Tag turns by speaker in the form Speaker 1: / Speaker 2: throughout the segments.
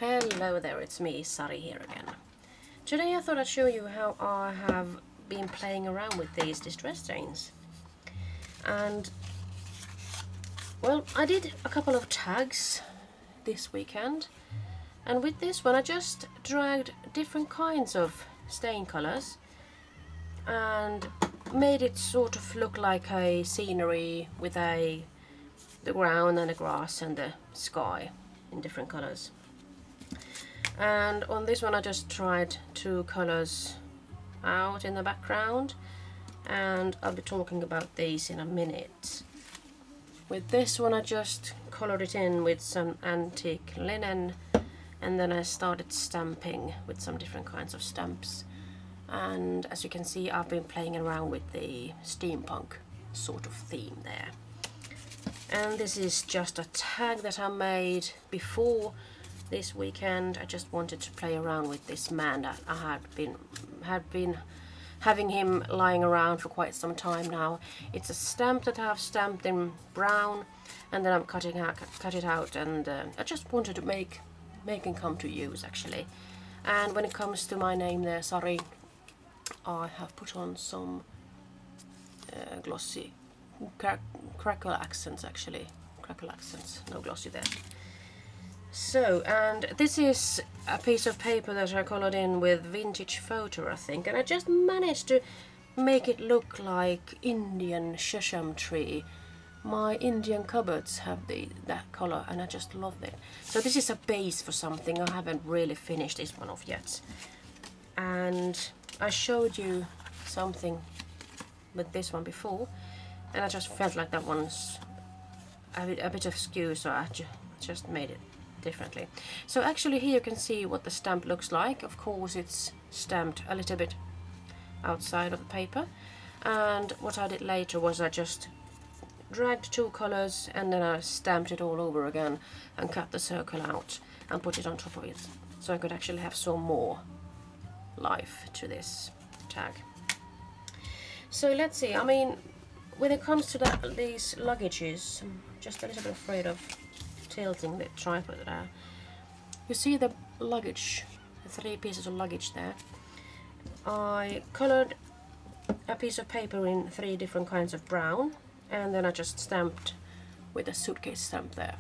Speaker 1: Hello there, it's me, Sari here again. Today I thought I'd show you how I have been playing around with these distress stains. And, well, I did a couple of tags this weekend. And with this one I just dragged different kinds of stain colors and made it sort of look like a scenery with the ground and the grass and the sky in different colors. And on this one I just tried two colors out in the background, and I'll be talking about these in a minute. With this one I just colored it in with some antique linen, and then I started stamping with some different kinds of stamps. And as you can see, I've been playing around with the steampunk sort of theme there. And this is just a tag that I made before this weekend. I just wanted to play around with this man that I had been having him lying around for quite some time now. It's a stamp that I have stamped in brown, and then I'm cut it out, and I just wanted to make him come to use actually. And when it comes to my name there, Sari, I have put on some glossy crackle accents actually. Crackle accents, no glossy there. So, and this is a piece of paper that I colored in with vintage photo, I think, and I just managed to make it look like Indian sesame tree. My Indian cupboards have that color, and I just love it. So this is a base for something. I haven't really finished this one off yet. And I showed you something with this one before, and I just felt like that one's a bit of skew, so I just made it differently. So actually here you can see what the stamp looks like. Of course it's stamped a little bit outside of the paper, and what I did later was I just dragged two colors and then I stamped it all over again and cut the circle out and put it on top of it, so I could actually have some more life to this tag. So let's see, I mean, when it comes to these luggages, I'm just a little bit afraid of tilting the tripod there. You see the luggage, the 3 pieces of luggage there. I colored a piece of paper in 3 different kinds of brown, and then I just stamped with a suitcase stamp there,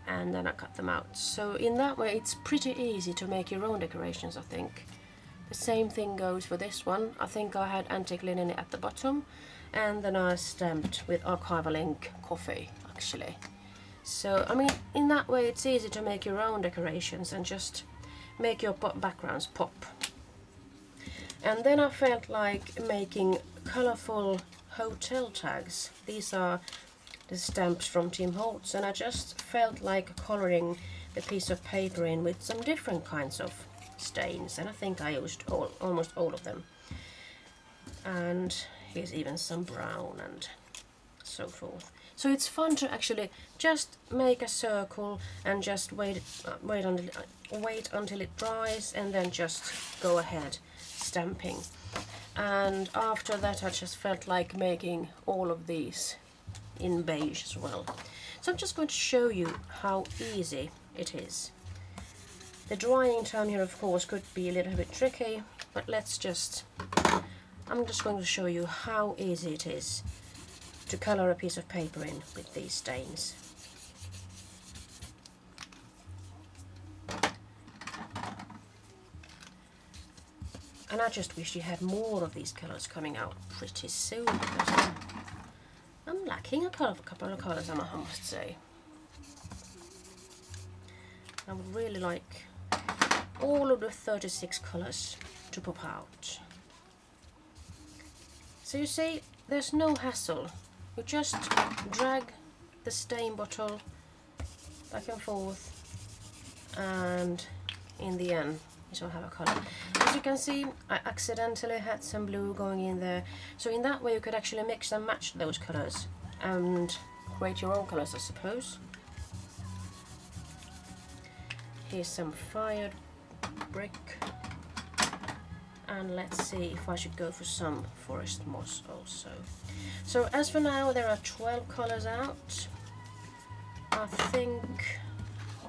Speaker 1: and then I cut them out. So in that way it's pretty easy to make your own decorations, I think. The same thing goes for this one. I think I had antique linen at the bottom, and then I stamped with archival ink coffee actually. So, I mean, in that way it's easy to make your own decorations and just make your backgrounds pop. And then I felt like making colorful hotel tags. These are the stamps from Tim Holtz, and I just felt like coloring the piece of paper in with some different kinds of stains, and I think I used almost all of them. And here's even some brown and so forth. So it's fun to actually just make a circle and just wait until it dries, and then just go ahead stamping. And after that I just felt like making all of these in beige as well. So I'm just going to show you how easy it is. The drying time here of course could be a little bit tricky, but I'm just going to show you how easy it is to color a piece of paper in with these stains. And I just wish you had more of these colors coming out pretty soon, because I'm lacking a couple of colors, I must say. I would really like all of the 36 colors to pop out. So you see, there's no hassle. You just drag the stain bottle back and forth, and in the end you shall have a color. As you can see, I accidentally had some blue going in there, so in that way you could actually mix and match those colors and create your own colors, I suppose. Here's some fired brick, and let's see if I should go for some forest moss also. So as for now there are 12 colors out. I think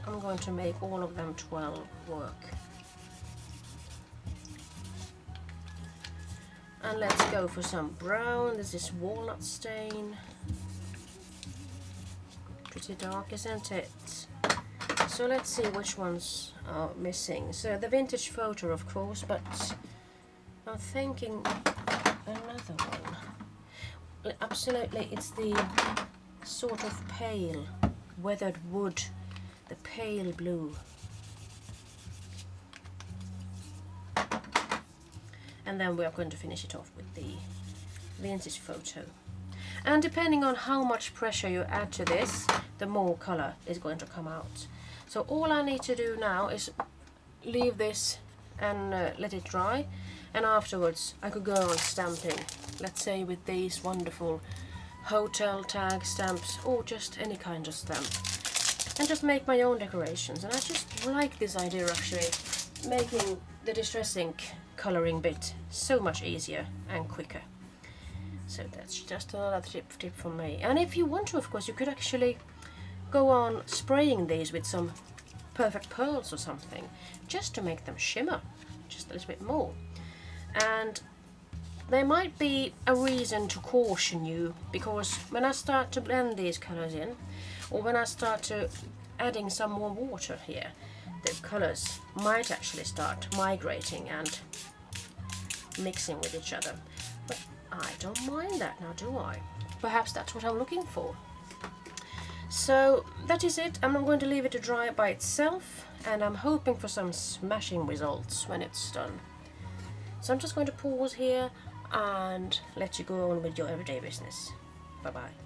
Speaker 1: I'm going to make all of them 12 work. And let's go for some brown. This is walnut stain. Pretty dark, isn't it? So let's see which ones are missing. So the vintage photo, of course, but I'm thinking another one. Absolutely, it's the sort of pale weathered wood, the pale blue. And then we are going to finish it off with the vintage photo. And depending on how much pressure you add to this, the more color is going to come out. So all I need to do now is leave this and let it dry, and afterwards I could go on stamping, let's say with these wonderful hotel tag stamps or just any kind of stamp, and just make my own decorations. And I just like this idea of actually making the distress ink coloring bit so much easier and quicker. So that's just another tip from me. And if you want to, of course, you could actually go on spraying these with some perfect pearls or something, just to make them shimmer just a little bit more. And there might be a reason to caution you, because when I start to blend these colors in, or when I start to adding some more water here, the colors might actually start migrating and mixing with each other. But I don't mind that now, do I? Perhaps that's what I'm looking for. So that is it. I'm not going to leave it to dry by itself, and I'm hoping for some smashing results when it's done. So I'm just going to pause here and let you go on with your everyday business. Bye bye.